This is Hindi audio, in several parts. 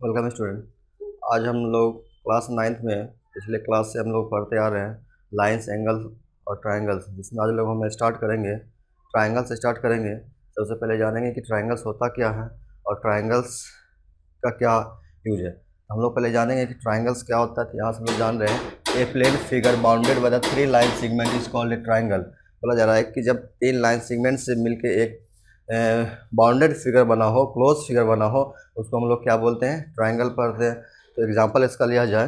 Welcome student. आज हम लोग क्लास नाइन्थ में पिछले क्लास से हम लोग पढ़ते आ रहे हैं लाइंस, एंगल्स और ट्रायंगल्स, जिसमें आज लोग हम स्टार्ट करेंगे ट्रायंगल से स्टार्ट करेंगे। सबसे पहले जानेंगे कि ट्रायंगल्स होता क्या है और ट्रायंगल्स का क्या यूज है। हम लोग पहले जानेंगे कि ट्रायंगल्स क्या होता है। तो यहाँ से हम लोग जान रहे हैं a plane figure bounded by the three line segment is called a triangle. बोला जा रहा है कि जब तीन लाइन सेगमेंट से मिलके एक बाउंडेड फिगर बना हो, क्लोज फिगर बना हो, उसको हम लोग क्या बोलते हैं? ट्रायंगल पढ़ते हैं। तो एग्जांपल इसका लिया जाए,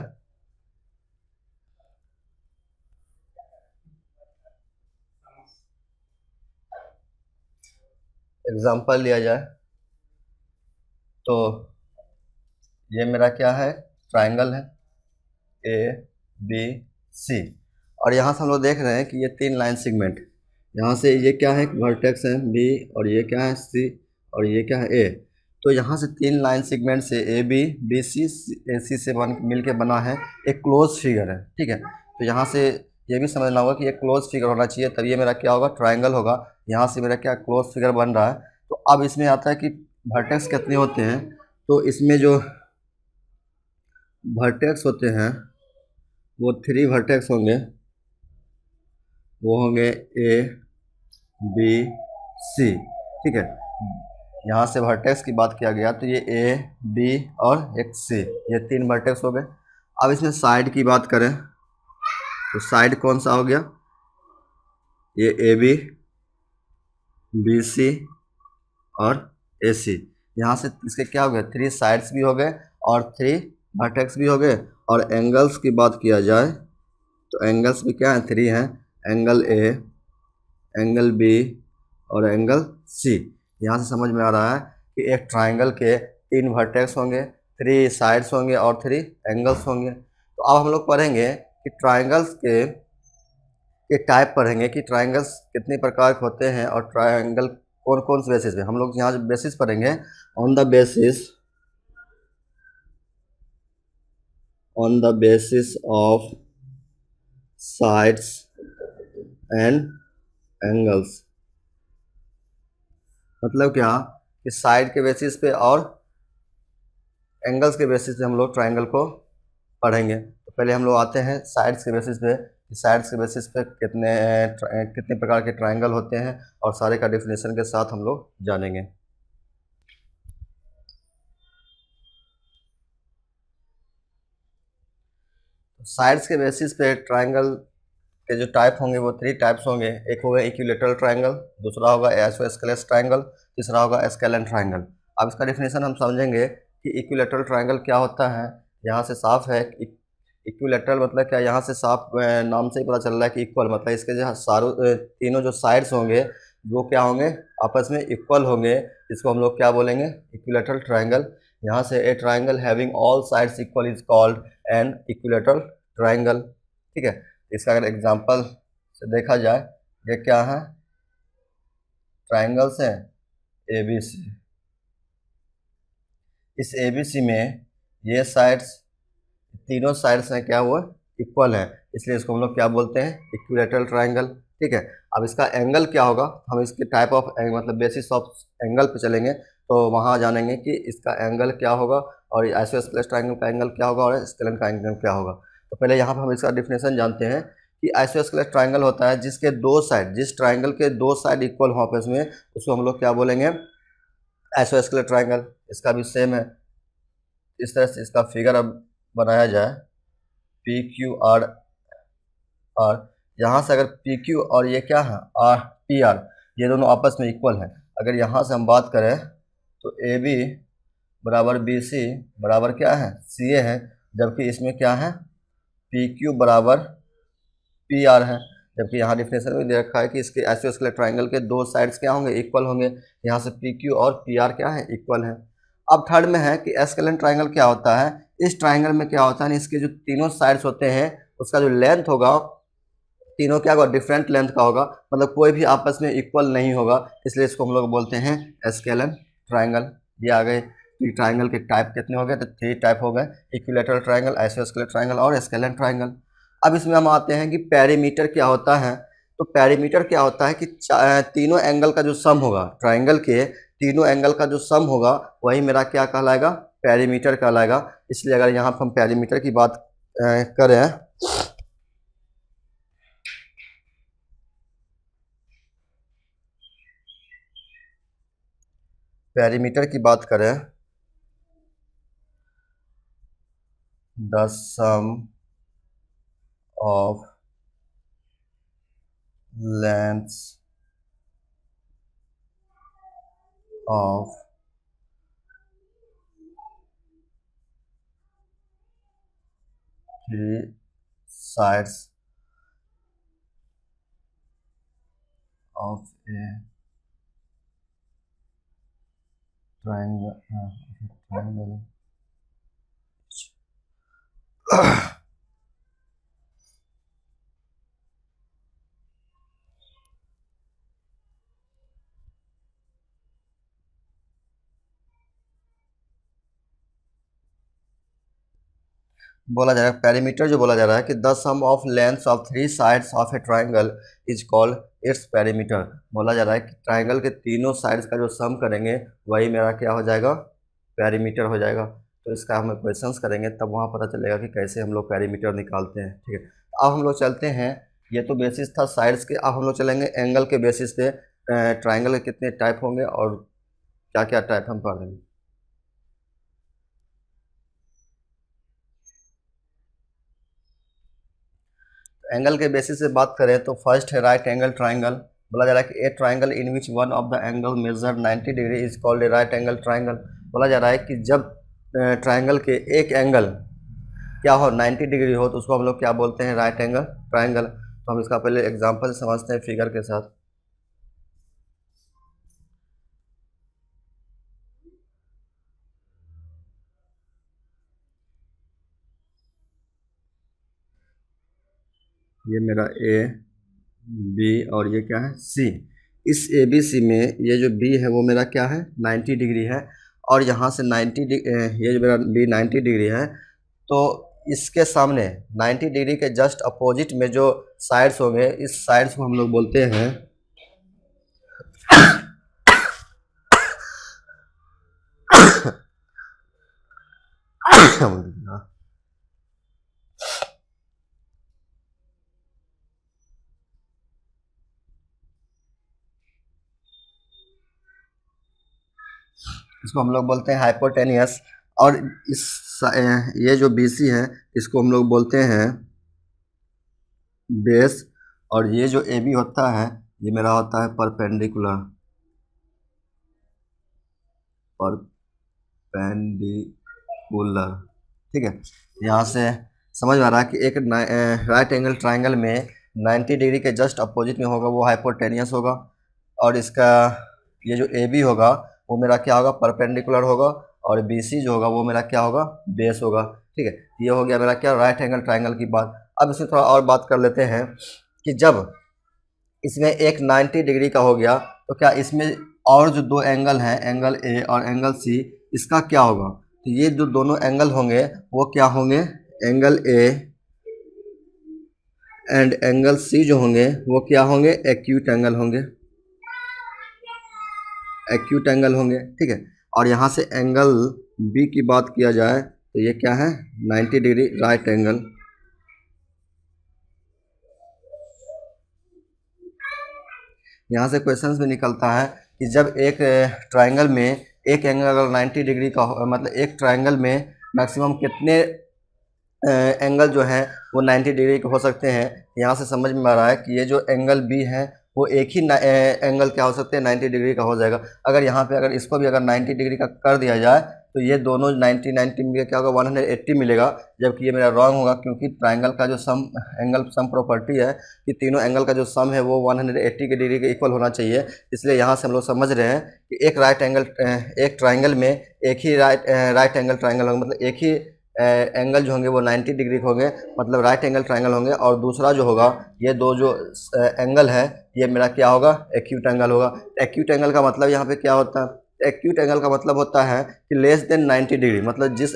एग्जांपल लिया जाए तो ये मेरा क्या है? ट्रायंगल है ए बी सी। और यहाँ से हम लोग देख रहे हैं कि ये तीन लाइन सेगमेंट, यहाँ से ये क्या है? वर्टेक्स है बी, और ये क्या है? सी, और ये क्या है? ए। तो यहाँ से तीन लाइन सेगमेंट से ए बी, बी सी, ए सी से मिल के बना है एक क्लोज फिगर है। ठीक है, तो यहाँ से ये भी समझना होगा कि ये क्लोज फिगर होना चाहिए, तब ये मेरा क्या होगा? ट्रायंगल होगा। यहाँ से मेरा क्या क्लोज फिगर बन रहा है। तो अब इसमें आता है कि वर्टेक्स कितने होते हैं। तो इसमें जो वर्टेक्स होते हैं वो थ्री वर्टेक्स होंगे, वो होंगे ए बी सी। ठीक है, यहाँ से वर्टेक्स की बात किया गया तो ये ए बी और एक सी, ये तीन वर्टेक्स हो गए। अब इसमें साइड की बात करें तो साइड कौन सा हो गया? ये ए बी सी और ए सी। यहाँ से इसके क्या हो गए? थ्री साइड्स भी हो गए और थ्री वर्टेक्स भी हो गए। और एंगल्स की बात किया जाए तो एंगल्स भी क्या है? थ्री हैं, एंगल ए, एंगल बी और एंगल सी। यहाँ से समझ में आ रहा है कि एक ट्रायंगल के तीन वर्टेक्स होंगे, थ्री साइड्स होंगे और थ्री एंगल्स होंगे। तो अब हम लोग पढ़ेंगे कि ट्रायंगल्स के टाइप पढ़ेंगे कि ट्रायंगल्स कितने प्रकार के होते हैं और ट्रायंगल कौन कौन से बेसिस पे। हम लोग यहाँ बेसिस पढ़ेंगे on the basis of sides and angles. मतलब क्या कि साइड के बेसिस पे और एंगल्स के बेसिस पे हम लोग ट्रायंगल को पढ़ेंगे। तो पहले हम लोग आते हैं साइड्स के बेसिस पे। साइड्स के बेसिस पे कितने प्रकार के ट्रायंगल होते हैं और सारे का डेफिनेशन के साथ हम लोग जानेंगे। साइड्स के बेसिस पे ट्रायंगल के जो टाइप होंगे वो थ्री टाइप्स होंगे। एक होगा इक्विलेटरल ट्रायंगल, दूसरा होगा आइसोस्केलेस ट्रायंगल, तीसरा होगा स्केलेन ट्रायंगल। अब इसका डेफिनेशन हम समझेंगे कि इक्विलेटरल ट्रायंगल क्या होता है। यहाँ से साफ है कि इक्विलेटरल मतलब क्या? यहाँ से साफ नाम से ही पता चल रहा है कि इक्वल मतलब इसके जो तीनों जो साइड्स होंगे वो क्या होंगे? आपस में इक्वल होंगे। इसको हम लोग क्या बोलेंगे? Equilateral triangle. यहाँ से ए triangle having all sides equal is called an equilateral triangle. ठीक है, इसका अगर एग्जांपल से देखा जाए, ये क्या है? ट्रायंगल्स हैं ए बी सी। इस ए बी सी में ये साइड्स, तीनों साइड्स हैं क्या? वो इक्वल है, इसलिए इसको हम लोग क्या बोलते हैं? Equilateral triangle. ठीक है, अब इसका एंगल क्या होगा? हम इसके टाइप ऑफ मतलब बेसिस ऑफ एंगल पे चलेंगे तो वहाँ जानेंगे कि इसका एंगल क्या होगा और आइसोस्केलेस ट्रायंगल का एंगल क्या होगा और स्केलेन का एंगल क्या होगा। तो पहले यहाँ पर हम इसका डिफिनेशन जानते हैं कि आइसोस्केलेस ट्रायंगल होता है जिसके दो साइड, जिस ट्रायंगल के दो साइड इक्वल हो आपस में, उसको हम लोग क्या बोलेंगे? Isosceles triangle. इसका भी सेम है। इस तरह से इसका फिगर अब बनाया जाए पी क्यू आर आर। यहाँ से अगर पी क्यू और ये क्या है? आर पी आर, ये दोनों आपस में इक्वल है। अगर यहाँ से हम बात करें तो ए बी बराबर बी सी बराबर क्या है? सी ए है, जबकि इसमें क्या है? पी क्यू बराबर पी आर है। जबकि यहाँ डिफिनेशन में दे रखा है कि इसके आइसोस्केलेस ट्रायंगल के दो साइड्स क्या होंगे? इक्वल होंगे। यहाँ से पी क्यू और पी आर क्या है? इक्वल है। अब थर्ड में है कि स्केलेन ट्रायंगल क्या होता है। इस ट्रायंगल में क्या होता है? इसके जो तीनों साइड्स होते हैं उसका जो लेंथ होगा, तीनों क्या होगा? डिफरेंट लेंथ का होगा, मतलब कोई भी आपस में इक्वल नहीं होगा, इसलिए इसको हम लोग बोलते हैं स्केलेन ट्रायंगल। ये आ गए कि ट्रायंगल के टाइप कितने हो गए? तो थ्री टाइप हो गए, इक्विलेटरल ट्रायंगल, आइसोस्केलेस ट्रायंगल और स्केलेन ट्रायंगल। अब इसमें हम आते हैं कि पेरीमीटर क्या होता है। तो पेरीमीटर क्या होता है कि तीनों एंगल का जो सम होगा, ट्रायंगल के तीनों एंगल का जो सम होगा वही मेरा क्या कहलाएगा? पेरीमीटर कहलाएगा। इसलिए अगर यहाँ पर हम पेरीमीटर की बात करें, पेरीमीटर की बात करें, the sum of lengths of three sides of a triangle बोला जा रहा है, पेरीमीटर जो बोला जा रहा है कि the sum of lengths of three sides of a triangle is called its perimeter. बोला जा रहा है कि ट्राइंगल के तीनों साइड्स का जो सम करेंगे वही मेरा क्या हो जाएगा, पेरीमीटर हो जाएगा। तो इसका हम क्वेश्चंस करेंगे तब वहाँ पता चलेगा कि कैसे हम लोग पेरीमीटर निकालते हैं। ठीक है, अब हम लोग चलते हैं, ये तो बेसिस था साइड्स के, अब हम लोग चलेंगे एंगल के बेसिस पे ट्राइंगल के कितने टाइप होंगे और क्या क्या टाइप हम पढ़ लेंगे। एंगल के बेसिस से बात करें तो फर्स्ट है राइट एंगल ट्राइंगल। बोला जा रहा है कि ए triangle in which one of the angle measure 90 degree is called A right angle triangle. बोला जा रहा है कि जब ट्राइंगल के एक एंगल क्या हो 90 डिग्री हो तो उसको हम लोग क्या बोलते हैं, राइट एंगल ट्राइंगल। तो हम इसका पहले एग्जांपल समझते हैं फिगर के साथ। ये मेरा ए बी और ये क्या है, सी। इस ए बी सी में ये जो बी है वो मेरा क्या है, 90 डिग्री है, और यहाँ से 90 ये जो मेरा बी 90 डिग्री है, तो इसके सामने 90 डिग्री के जस्ट अपोजिट में जो साइड्स होंगे, इस साइड्स को हम लोग बोलते हैं इसको हम लोग बोलते हैं हाइपोटेनियस। और इस ये जो BC है इसको हम लोग बोलते हैं बेस। और ये जो AB होता है ये मेरा होता है परपेंडिकुलर, परपेंडिकुलर। ठीक है, यहाँ से समझ में आ रहा है कि एक राइट एंगल ट्राइंगल में 90 डिग्री के जस्ट अपोजिट में होगा वो हाइपोटेनियस होगा, और इसका ये जो AB होगा वो मेरा क्या होगा, परपेंडिकुलर होगा, और BC जो होगा वो मेरा क्या होगा, बेस होगा। ठीक है, ये हो गया मेरा क्या, राइट एंगल ट्राइंगल की बात। अब इसमें थोड़ा और बात कर लेते हैं कि जब इसमें एक 90 डिग्री का हो गया तो क्या इसमें और जो दो एंगल हैं, एंगल A और एंगल C, इसका क्या होगा, तो ये जो दोनों एंगल होंगे वो क्या होंगे, angle A and angle C जो होंगे वो क्या होंगे, एक्यूट एंगल होंगे, एक्यूट एंगल होंगे। ठीक है, और यहाँ से एंगल B की बात किया जाए तो ये क्या है, 90 डिग्री राइट एंगल। यहाँ से क्वेश्चंस भी निकलता है कि जब एक ट्राइंगल में एक एंगल अगर 90 डिग्री का मतलब एक ट्राइंगल में मैक्सिमम कितने एंगल जो हैं वो 90 डिग्री के हो सकते हैं। यहाँ से समझ में आ रहा है कि ये जो एंगल B है वो एक ही एंगल क्या हो सकते हैं, 90 डिग्री का हो जाएगा। अगर यहाँ पे अगर इसको भी अगर 90 डिग्री का कर दिया जाए तो ये दोनों 90 में क्या होगा, 180 मिलेगा, जबकि ये मेरा रॉन्ग होगा, क्योंकि ट्राइंगल का जो सम एंगल सम प्रॉपर्टी है कि तीनों एंगल का जो सम है वो 180 के डिग्री के इक्वल होना चाहिए। इसलिए यहाँ से हम लोग समझ रहे हैं कि एक ट्राइंगल में एक ही राइट एंगल ट्राइंगल होगा, मतलब एक ही एंगल जो होंगे वो 90 डिग्री के होंगे, मतलब राइट एंगल ट्राइंगल होंगे, और दूसरा जो होगा ये दो जो एंगल है ये मेरा क्या होगा, एक्यूट एंगल होगा। एक्यूट एंगल का मतलब यहाँ पे क्या होता है, एक्यूट एंगल का मतलब होता है कि लेस देन 90 डिग्री, मतलब जिस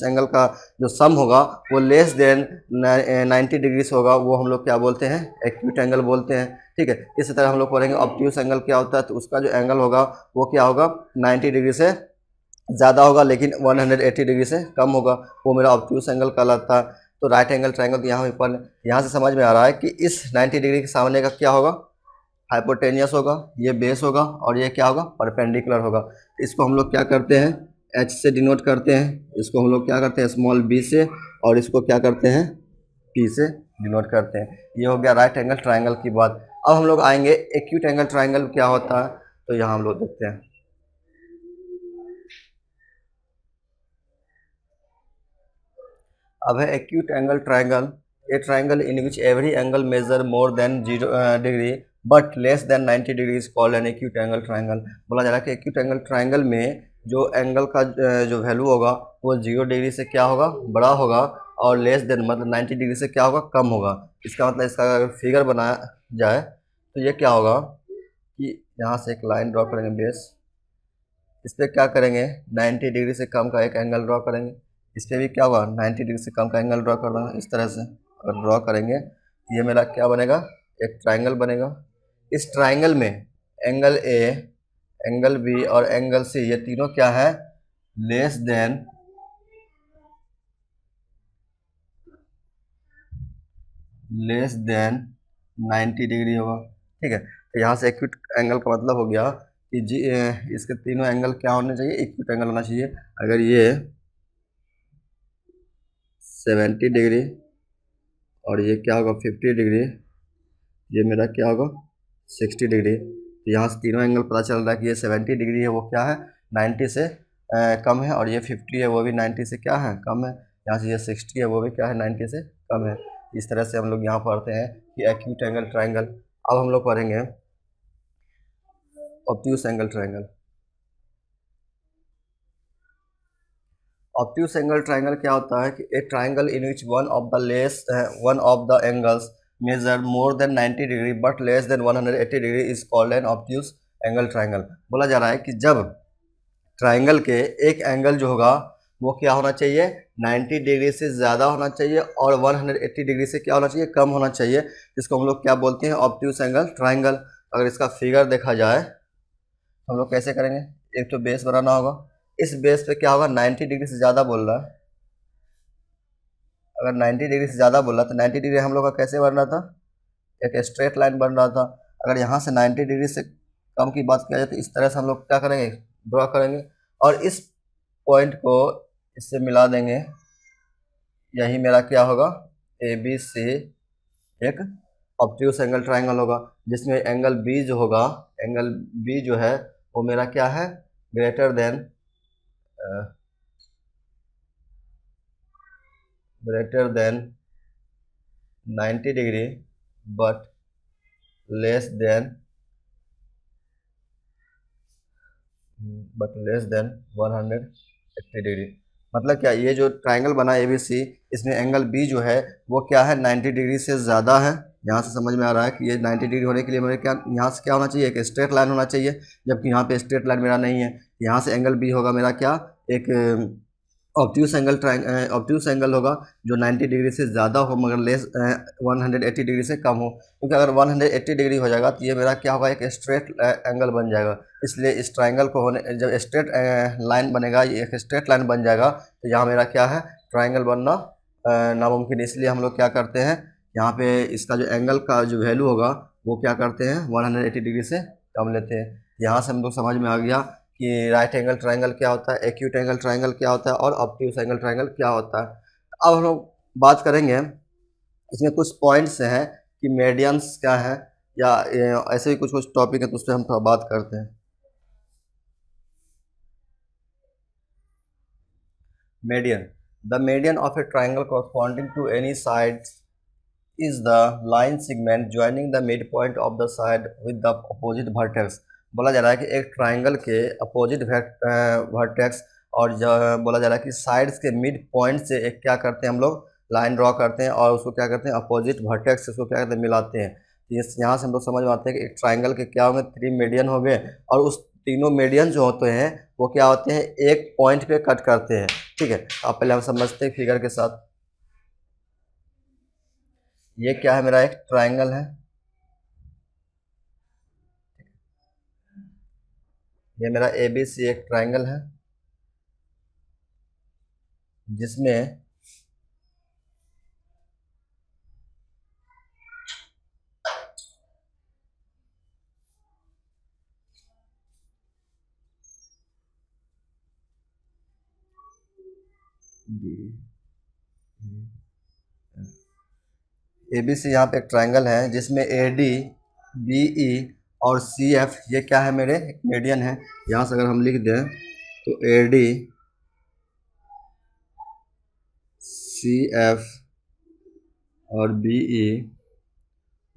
एंगल का जो सम होगा वो लेस देन 90 डिग्री से होगा, वो हम लोग क्या बोलते हैं, एक्यूट एंगल बोलते हैं। ठीक है, इसी तरह हम लोग पढ़ेंगे ऑब्ट्यूस एंगल क्या होता है, तो उसका जो एंगल होगा वो क्या होगा, 90 डिग्री से ज़्यादा होगा, लेकिन 180 डिग्री से कम होगा, वो मेरा ऑब्ट्यूस एंगल कहलाता है। तो राइट एंगल ट्रायंगल तो यहाँ पर, यहाँ से समझ में आ रहा है कि इस 90 डिग्री के सामने का क्या होगा, हाइपोटेनियस होगा, ये बेस होगा, और ये क्या होगा, परपेंडिकुलर होगा। इसको हम लोग क्या करते हैं, एच से डिनोट करते हैं, इसको हम लोग क्या करते हैं, स्मॉल बी से, और इसको क्या करते हैं, पी से डिनोट करते हैं। ये हो गया राइट एंगल ट्रायंगल की बात। अब हम लोग आएंगे एक्यूट एंगल ट्रायंगल क्या होता है, तो यहाँ हम लोग देखते हैं। अब है acute angle triangle, A triangle in which every angle measure more then 0 degree but less then 90 degree is called an acute angle triangle. बोला जा रहा है कि एक्यूट एंगल ट्रायंगल में जो एंगल का जो वैल्यू होगा वो 0 डिग्री से क्या होगा, बड़ा होगा, और लेस देन मतलब 90 डिग्री से क्या होगा, कम होगा। इसका मतलब इसका अगर फिगर बनाया जाए तो ये क्या होगा कि यहाँ से एक लाइन ड्रॉ करेंगे बेस, इस पर क्या करेंगे, 90 डिग्री से कम का एक एंगल ड्रॉ करेंगे, इस पर भी क्या होगा, 90 डिग्री से कम का एंगल ड्रॉ करना है। इस तरह से अगर ड्रॉ करेंगे ये मेरा क्या बनेगा, एक ट्रायंगल बनेगा। इस ट्रायंगल में एंगल ए, एंगल बी और एंगल सी ये तीनों क्या है, less than less than 90 degree होगा। ठीक है, तो यहाँ से एक्यूट एंगल का मतलब हो गया कि इसके तीनों एंगल क्या होने चाहिए, एक्यूट एंगल होना चाहिए। अगर ये 70 डिग्री और ये क्या होगा 50 डिग्री, ये मेरा क्या होगा 60 डिग्री, तो यहाँ से तीनों एंगल पता चल रहा है कि ये 70 डिग्री है वो क्या है, 90 से कम है, और ये 50 है वो भी 90 से क्या है, कम है। यहाँ से ये 60 है वो भी क्या है, 90 से कम है। इस तरह से हम लोग यहाँ पढ़ते हैं कि एक्यूट एंगल ट्रायंगल। अब हम लोग पढ़ेंगे obtuse angle triangle. Obtuse angle triangle क्या होता है कि a triangle in which one of the angles measure more than 90 degree but less than 180 degree is called an obtuse angle triangle. बोला जा रहा है कि जब ट्रायंगल के एक एंगल जो होगा वो क्या होना चाहिए, 90 डिग्री से ज़्यादा होना चाहिए और 180 डिग्री से क्या होना चाहिए, कम होना चाहिए, जिसको हम लोग क्या बोलते हैं, ऑब्ट्यूस एंगल ट्रायंगल। अगर इसका फिगर देखा जाए हम लोग कैसे करेंगे, एक तो बेस बनाना होगा, इस बेस पे क्या होगा, 90 डिग्री से ज़्यादा बोल रहा है, अगर 90 डिग्री से ज़्यादा बोल रहा तो 90 डिग्री हम लोग का कैसे बन रहा था, एक स्ट्रेट लाइन बन रहा था। अगर यहाँ से 90 डिग्री से कम की बात किया जाए तो इस तरह से हम लोग क्या करेंगे, ड्रॉ करेंगे, और इस पॉइंट को इससे मिला देंगे, यही मेरा क्या होगा, ए बी सी एक ऑब्ट्यूस एंगल ट्रायंगल होगा, जिसमें एंगल बी जो होगा, एंगल बी जो है वो मेरा क्या है, greater than 90 degree but less than 180 degree. मतलब क्या, ये जो ट्रायंगल बना ए बी सी, इसमें एंगल बी जो है वो क्या है, 90 डिग्री से ज़्यादा है। यहाँ से समझ में आ रहा है कि ये 90 डिग्री होने के लिए मेरे क्या, यहाँ से क्या होना चाहिए, एक स्ट्रेट लाइन होना चाहिए, जबकि यहाँ पे स्ट्रेट लाइन मेरा नहीं है। यहाँ से एंगल बी होगा मेरा क्या, एक ऑब्ट्यूस एंगल होगा जो 90 डिग्री से ज़्यादा हो मगर लेस 180 डिग्री से कम हो, क्योंकि अगर 180 डिग्री हो जाएगा तो ये मेरा क्या होगा, एक स्ट्रेट एंगल बन जाएगा। इसलिए इस ट्रायंगल को होने, जब स्ट्रेट लाइन बनेगा, ये एक स्ट्रेट लाइन बन जाएगा, तो यहाँ मेरा क्या है, ट्रायंगल बनना नामुमकिन। इसलिए हम लोग क्या करते हैं, यहाँ पे इसका जो एंगल का जो वैल्यू होगा वो क्या करते हैं, 180 डिग्री से कम लेते हैं। यहाँ से हम लोग समझ में आ गया कि राइट एंगल ट्रायंगल क्या होता है, एक्यूट एंगल ट्रायंगल क्या होता है, और ऑब्ट्यूस एंगल ट्रायंगल क्या होता है। अब हम लोग बात करेंगे, इसमें कुछ पॉइंट्स हैं कि मेडियंस क्या है, या ऐसे ही कुछ कुछ टॉपिक है तो उस पर हम थोड़ा बात करते हैं। Median. The median of a triangle corresponding to any side is the line segment joining the midpoint of the side with the opposite vertex। बोला जा रहा है कि एक ट्राइंगल के अपोजिट वर्टेक्स, और जो बोला जा रहा है कि साइड्स के मिड पॉइंट से एक क्या करते हैं हम लोग, लाइन ड्रॉ करते हैं, और उसको क्या करते हैं, अपोजिट वर्टेक्स उसको क्या करते हैं, मिलाते हैं। इस यहाँ से हम लोग समझ में आते हैं कि एक ट्राइंगल के क्या होंगे, 3 मीडियन हो गए, और उस तीनों मीडियन जो होते हैं वो क्या होते हैं, एक पॉइंट पे कट करते हैं। ठीक है, आप पहले हम समझते हैं फिगर के साथ। ये क्या है, मेरा एक ट्रायंगल है, ये मेरा ए बी सी एक ट्रायंगल है, जिसमें ABC यहाँ पे एक ट्राइंगल है जिसमें AD BE और CF ये क्या है मेरे मीडियन है। यहाँ से अगर हम लिख दें तो AD CF और BE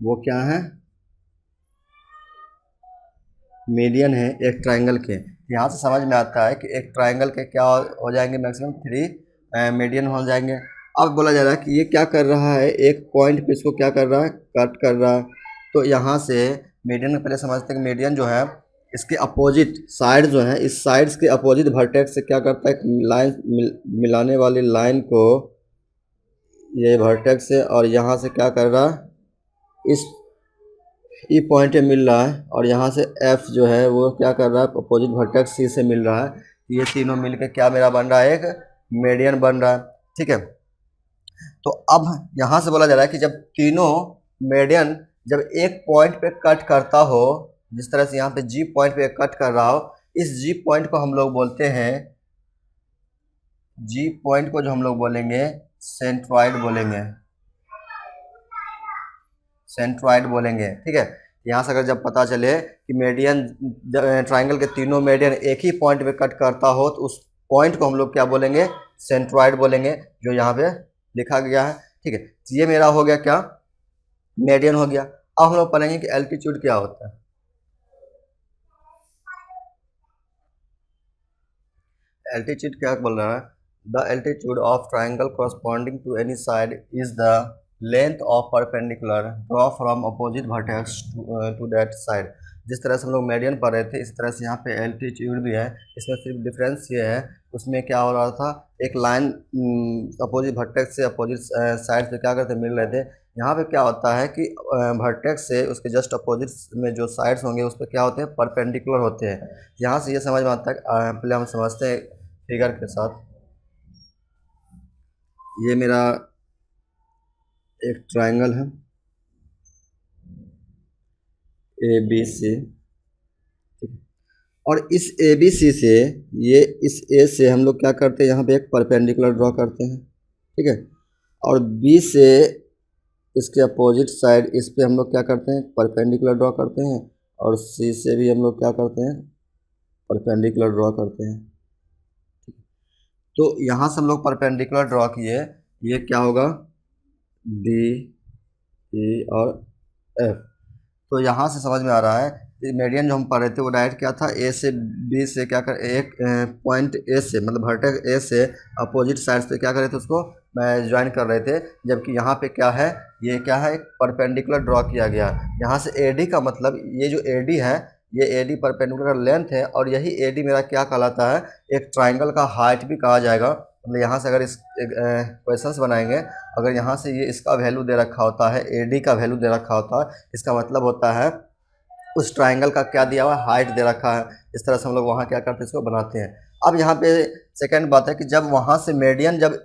वो क्या है, मीडियन है एक ट्राइंगल के। यहाँ से समझ में आता है कि एक ट्राइंगल के क्या हो जाएंगे, मैक्सिमम 3 मीडियन हो जाएंगे। अब बोला जा रहा है कि ये क्या कर रहा है, एक पॉइंट पे इसको क्या कर रहा है, कट कर रहा है। तो यहाँ से मीडियन में पहले समझते हैं कि मीडियन जो है इसके अपोजिट साइड जो है, इस साइड्स के अपोजिट वर्टेक्स से क्या करता है, लाइन मिलाने वाली लाइन को ये वर्टेक्स से और यहाँ से क्या कर रहा है, इस ई पॉइंट पे मिल रहा है और यहाँ से एफ जो है वो क्या कर रहा है, अपोजिट वर्टेक्स सी से मिल रहा है। ये तीनों मिलकर क्या मेरा बन रहा है, एक मीडियन बन रहा है। ठीक है, तो अब यहाँ से बोला जा रहा है कि जब तीनों मीडियन जब एक पॉइंट पे कट करता हो, जिस तरह से यहाँ पे जी पॉइंट पे कट कर रहा हो, इस जी पॉइंट को हम लोग बोलते हैं, जी पॉइंट को जो हम लोग बोलेंगे सेंट्रॉइड बोलेंगे, सेंट्रॉइड बोलेंगे। ठीक है, यहाँ से अगर जब पता चले कि मीडियन ट्राइंगल के तीनों मीडियन एक ही पॉइंट पे कट करता हो तो उस पॉइंट को हम लोग क्या बोलेंगे, सेंट्रॉइड बोलेंगे, जो यहाँ पे लिखा गया है। ठीक है, ये मेरा हो गया क्या, मीडियन हो गया। अब हम लोग पढ़ेंगे कि एल्टीट्यूड क्या होता है। एल्टीट्यूड क्या बोल रहा है, the altitude of triangle corresponding to any side is the length of perpendicular draw from opposite vertex to that side. जिस तरह से हम लोग मीडियन पढ़ रहे थे, इस तरह से यहाँ पे एल्टीट्यूड भी है। इसमें सिर्फ डिफरेंस ये है, उसमें क्या हो रहा था, एक लाइन अपोजिट वर्टेक्स से अपोजिट साइड पे क्या करते मिल रहे थे। यहाँ पे क्या होता है कि वर्टेक्स से उसके जस्ट अपोजिट में जो साइड्स होंगे उस पर क्या होते हैं, परपेंडिकुलर होते हैं। यहाँ से ये समझ में आता है, पहले हम समझते हैं फिगर के साथ। ये मेरा एक ट्राइंगल है ABC, और इस ABC से ये इस A से हम लोग क्या करते हैं, यहाँ पे एक परपेंडिकुलर ड्रॉ करते हैं। ठीक है, और B से इसके अपोजिट साइड इस पे हम लोग क्या करते हैं, परपेंडिकुलर ड्रॉ करते हैं, और C से भी हम लोग क्या करते हैं, परपेंडिकुलर ड्रॉ करते हैं। तो यहाँ से हम लोग परपेंडिकुलर ड्रॉ किए, ये क्या होगा, D E और F। तो यहाँ से समझ में आ रहा है मीडियन जो हम पढ़ रहे थे वो डायरेक्ट क्या था, ए से बी से क्या कर, एक पॉइंट ए से मतलब वर्टेक्स ए से अपोजिट साइड्स पे क्या कर रहे थे, उसको ज्वाइन कर रहे थे। जबकि यहाँ पे क्या है, ये क्या है, एक परपेंडिकुलर ड्रॉ किया गया। यहाँ से एडी का मतलब, ये जो एडी है ये एडी परपेंडिकुलर लेंथ है, और यही एडी मेरा क्या कहलाता है, एक ट्राइंगल का हाइट भी कहा जाएगा। मतलब यहाँ से अगर इस क्वेश्चंस बनाएंगे, अगर यहाँ से ये इसका वैल्यू दे रखा होता है, एडी का वैल्यू दे रखा होता है, इसका मतलब होता है उस ट्राइंगल का क्या दिया हुआ है, हाइट दे रखा है। इस तरह से हम लोग वहाँ क्या करते हैं, इसको बनाते हैं। अब यहाँ पे सेकंड बात है कि जब वहाँ से मीडियन जब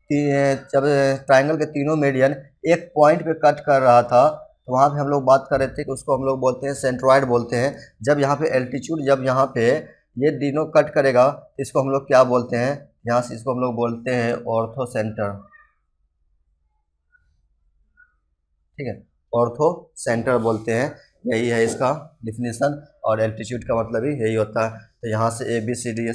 ट्राइंगल के तीनों मीडियन एक पॉइंट पे कट कर रहा था, तो वहाँ पे हम लोग बात कर रहे थे कि उसको हम लोग बोलते हैं सेंट्रॉइड बोलते हैं। जब यहाँ पे एल्टीट्यूड, जब यहाँ पे ये तीनों कट करेगा, इसको हम लोग क्या बोलते हैं, यहाँ से इसको हम लोग बोलते हैं ऑर्थो सेंटर। ठीक है, ऑर्थो सेंटर बोलते हैं, यही है इसका डिफिनीशन। और एल्टीट्यूड का मतलब ही यही होता है। तो यहाँ से ABCD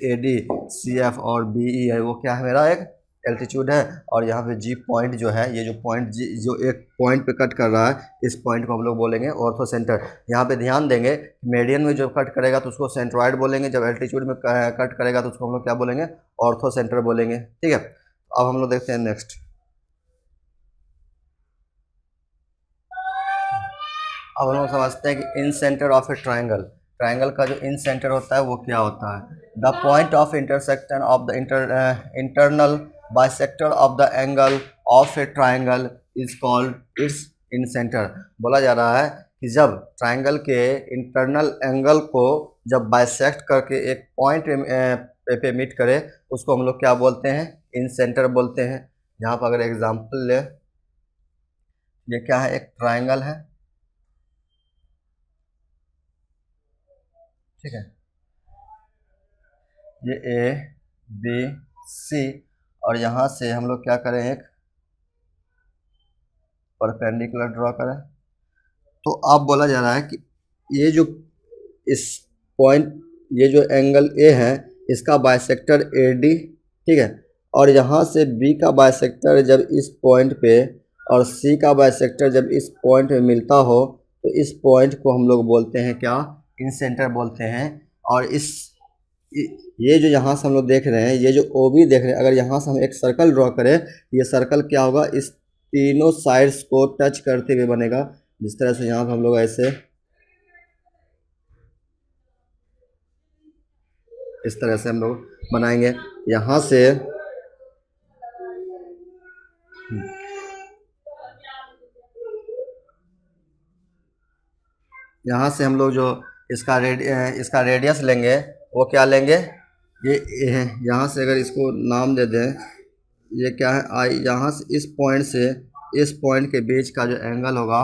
AD CF और BE है, वो क्या है, मेरा एक एल्टीट्यूड है। और यहाँ पे G पॉइंट जो है, ये जो पॉइंट G जो एक पॉइंट पे कट कर रहा है, इस पॉइंट को हम लोग बोलेंगे ऑर्थो सेंटर। यहाँ पे ध्यान देंगे, मीडियन में जब कट करेगा तो उसको सेंट्रॉइड बोलेंगे, जब एल्टीट्यूड में कट करेगा तो उसको हम लोग क्या बोलेंगे, ऑर्थो सेंटर बोलेंगे। ठीक है, अब हम लोग देखते हैं नेक्स्ट। अब हम लोग समझते हैं कि incentre of a triangle, triangle का जो इन सेंटर होता है वो क्या होता है, the point of intersection of the internal bisector of the angle of a triangle is called it's in centre. बोला जा रहा है कि जब ट्राइंगल के इंटरनल एंगल को जब बाइसेक्ट करके एक पॉइंट पे मीट करे उसको हम लोग क्या बोलते हैं, इन सेंटर बोलते हैं। यहाँ पर अगर एग्जाम्पल ले, ये क्या है, एक ट्राइंगल है, ठीक है, ये ए बी सी, और यहाँ से हम लोग क्या करें, एक परपेंडिकुलर ड्रॉ करें। तो अब बोला जा रहा है कि ये जो इस पॉइंट, ये जो एंगल ए है इसका बाइसेक्टर ए डी, ठीक है, और यहाँ से बी का बाइसेक्टर जब इस पॉइंट पे और सी का बाइसेक्टर जब इस पॉइंट में मिलता हो तो इस पॉइंट को हम लोग बोलते हैं क्या, इन सेंटर बोलते हैं। और ये जो यहाँ से हम लोग देख रहे हैं, ये जो ओ बी देख रहे हैं, अगर यहाँ से हम एक सर्कल ड्रॉ करें, ये सर्कल क्या होगा, इस तीनों साइड्स को टच करते हुए बनेगा। जिस तरह से यहाँ पर हम लोग ऐसे इस तरह से हम लोग बनाएंगे। यहाँ से हम लोग जो इसका रेडियस लेंगे वो क्या लेंगे, ये यहाँ से अगर इसको नाम दे दें, ये क्या है आई, यहाँ से इस पॉइंट से इस पॉइंट के बीच का जो एंगल होगा,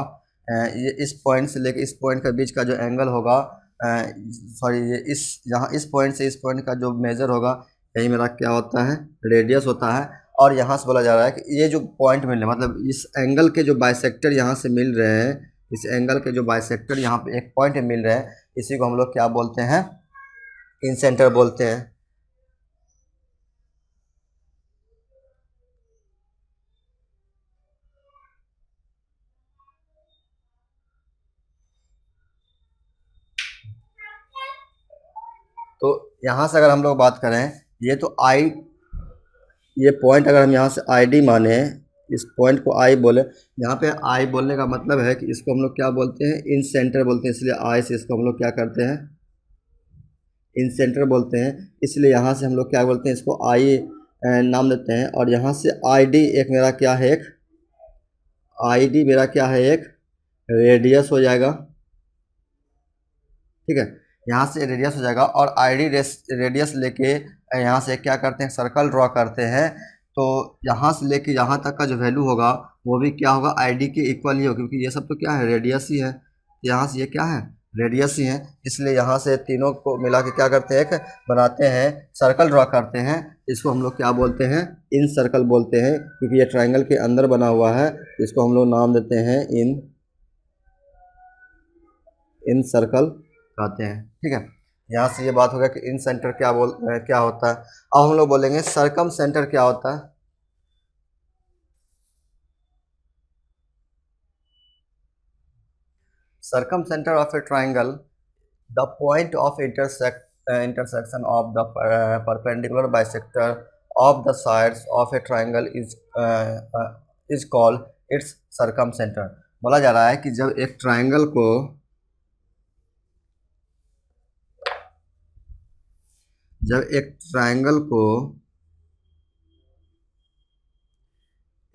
ये इस पॉइंट से लेकर इस पॉइंट के बीच का जो एंगल होगा, सॉरी, ये यहाँ इस पॉइंट से इस पॉइंट का जो मेजर होगा, यही मेरा क्या होता है, रेडियस होता है। और यहाँ से बोला जा रहा है कि ये जो पॉइंट मिल रहे हैं, मतलब इस एंगल के जो बाइसेक्टर यहाँ से मिल रहे हैं, इस एंगल के जो बाइसेक्टर यहाँ पे एक पॉइंट मिल रहे हैं, इसी को हम लोग क्या बोलते हैं, इन सेंटर बोलते हैं। तो यहाँ से अगर हम लोग बात करें, ये तो आई, ये पॉइंट अगर हम यहाँ से आई डी माने, इस पॉइंट को आई बोले, यहाँ पे आई बोलने का मतलब है कि इसको हम लोग क्या बोलते हैं, इन सेंटर बोलते हैं, इसलिए आई से इसको हम लोग क्या करते हैं, इन सेंटर बोलते हैं। इसलिए यहाँ से हम लोग क्या बोलते हैं, इसको आई नाम देते हैं। और यहाँ से आई डी एक मेरा क्या है, एक आई डी मेरा क्या है, एक रेडियस हो जाएगा, ठीक है, यहाँ से रेडियस हो जाएगा। और आई डी रेडियस लेके यहाँ से क्या करते हैं, सर्कल ड्रॉ करते हैं। तो यहाँ से लेके यहाँ तक का जो वैल्यू होगा वो भी क्या होगा, आई डी के इक्वल ही होगा, क्योंकि ये सब तो क्या है, रेडियस ही है। यहाँ से ये क्या है, रेडियस ही है। इसलिए यहाँ से तीनों को मिला के क्या करते हैं, एक बनाते हैं, सर्कल ड्रॉ करते हैं। इसको हम लोग क्या बोलते हैं, इन सर्कल बोलते हैं, क्योंकि ये ट्राइंगल के अंदर बना हुआ है। इसको हम लोग नाम देते हैं इन सर्कल कहते हैं, ठीक है। यहाँ से ये बात हो गया कि इन सेंटर क्या होता है। अब हम लोग बोलेंगे सरकम सेंटर क्या होता है। Circumcentre of a triangle, the point of intersection of the perpendicular bisector of the sides of a triangle is called its circumcenter। बोला जा रहा है कि जब एक ट्राइंगल को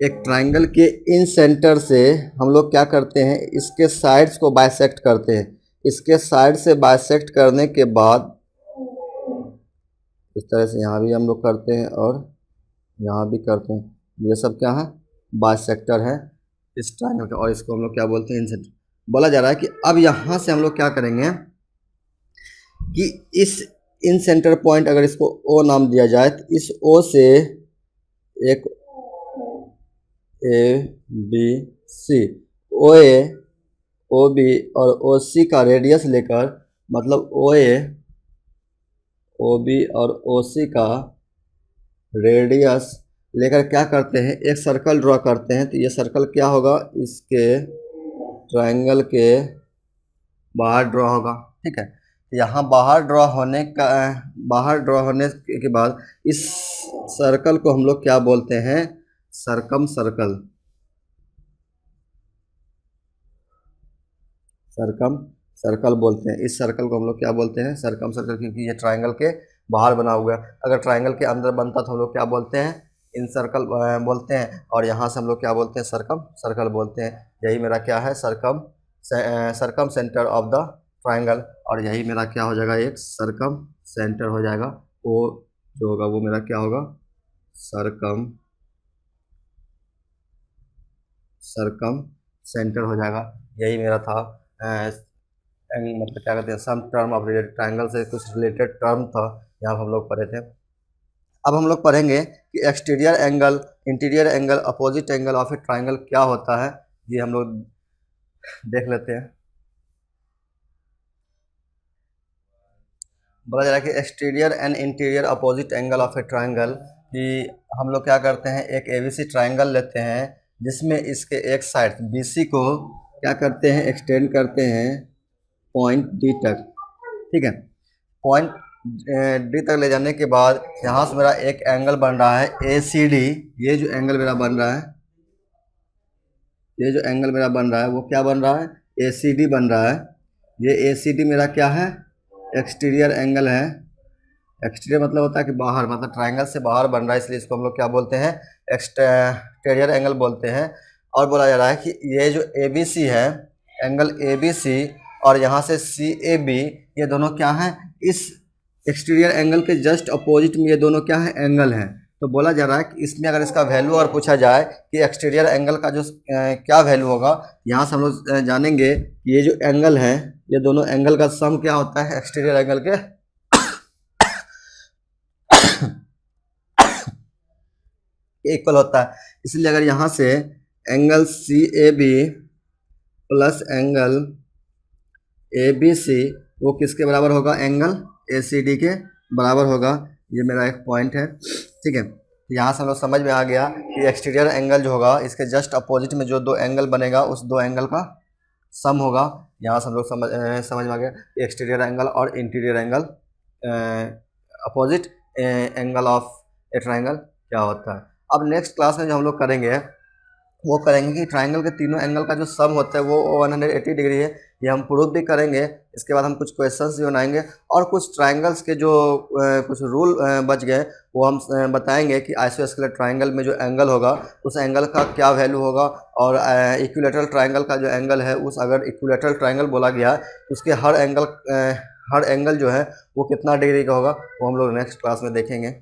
एक ट्राइंगल के इन सेंटर से हम लोग क्या करते हैं, इसके साइड्स को बाइसेक्ट करते हैं। इसके साइड से बाइसेक्ट करने के बाद इस तरह से यहाँ भी हम लोग करते हैं और यहाँ भी करते हैं। ये सब क्या है, बाइसेक्टर है इस ट्राइंगल का, और इसको हम लोग क्या बोलते हैं, इन सेंटर। बोला जा रहा है कि अब यहाँ से हम लोग क्या करेंगे कि इस इन सेंटर पॉइंट, अगर इसको ओ नाम दिया जाए, तो इस ओ से एक ए बी सी, ओ ए, ओ बी और ओ सी का रेडियस लेकर, मतलब ओ ए, ओ बी और ओ सी का रेडियस लेकर क्या करते हैं, एक सर्कल ड्रॉ करते हैं। तो ये सर्कल क्या होगा, इसके ट्राइंगल के बाहर ड्रॉ होगा, ठीक है। यहाँ बाहर ड्रॉ होने के बाद इस सर्कल को हम लोग क्या बोलते हैं, सरकम सर्कल बोलते हैं। इस सर्कल को हम लोग क्या बोलते हैं, सरकम सर्कल, क्योंकि ये ट्राइंगल के बाहर बना हुआ है। अगर ट्राइंगल के अंदर बनता तो हम लोग क्या बोलते हैं, इन सर्कल बोलते हैं। और यहाँ से हम लोग क्या बोलते हैं, सरकम सर्कल बोलते हैं। यही मेरा क्या है, circumcentre of the triangle, और यही मेरा क्या हो जाएगा, एक सरकम सेंटर हो जाएगा। वो जो होगा वो मेरा क्या होगा, सरकम सेंटर हो जाएगा। यही मेरा था मतलब क्या कहते हैं, सम टर्म ऑफ रिलेटेड ट्राइंगल से कुछ रिलेटेड टर्म था, यहाँ हम लोग पढ़े थे। अब हम लोग पढ़ेंगे कि exterior angle, interior angle, opposite angle of a triangle क्या होता है, ये हम लोग देख लेते हैं। बोला जा रहा है कि exterior and interior opposite angle of a triangle, कि हम लोग क्या करते हैं, एक एबीसी ट्राइंगल लेते हैं जिसमें इसके एक साइड बीसी को क्या करते हैं, एक्सटेंड करते हैं पॉइंट डी तक, ठीक है। पॉइंट डी तक ले जाने के बाद यहाँ से मेरा एक एंगल बन रहा है ए सी डी। ये जो एंगल मेरा बन रहा है, ये जो एंगल मेरा बन रहा है वो क्या बन रहा है, ए सी डी बन रहा है। ये ए सी डी मेरा क्या है, एक्सटीरियर एंगल है। एक्सटीरियर मतलब होता है कि बाहर, मतलब ट्राइंगल से बाहर बन रहा है, इसलिए इसको हम लोग क्या बोलते हैं, एक्सटीरियर एंगल बोलते हैं। और बोला जा रहा है कि ये जो ए बी सी है, एंगल ए बी सी और यहाँ से सी ए बी, ये दोनों क्या हैं, इस एक्सटीरियर एंगल के जस्ट अपोजिट में ये दोनों क्या है, एंगल हैं। तो बोला जा रहा है कि इसमें अगर इसका वैल्यू और पूछा जाए कि एक्सटीरियर एंगल का जो क्या वैल्यू होगा, यहाँ से हम लोग जानेंगे कि ये जो एंगल है, ये दोनों एंगल का सम क्या होता है, एक्सटीरियर एंगल के इक्वल होता है। इसलिए अगर यहाँ से angle C A B plus angle A B C वो किसके बराबर होगा, एंगल ए सी डी के बराबर होगा। ये मेरा एक पॉइंट है, ठीक है। यहाँ से हम लोग समझ में आ गया कि एक्सटीरियर एंगल जो होगा, इसके जस्ट अपोजिट में जो दो एंगल बनेगा उस दो एंगल का सम होगा। यहाँ से हम लोग समझ में आ गया कि एक्सटीरियर एंगल और interior angle, opposite angle of a triangle क्या होता है। अब नेक्स्ट क्लास में जो हम लोग करेंगे वो करेंगे कि ट्राइंगल के तीनों एंगल का जो सम होता है वो 180 डिग्री है, ये हम प्रूव भी करेंगे। इसके बाद हम कुछ क्वेश्चंस भी बनाएंगे और कुछ ट्राइंगल्स के जो कुछ रूल बच गए वो हम बताएंगे कि आइसोस्केलेट ट्राइंगल में जो एंगल होगा उस एंगल का क्या वैल्यू होगा, और इक्विलेटरल ट्राइंगल का जो एंगल है, उस अगर इक्विलेटरल ट्राइंगल बोला गया तो उसके हर एंगल जो है वो कितना डिग्री का होगा, वो हम लोग नेक्स्ट क्लास में देखेंगे।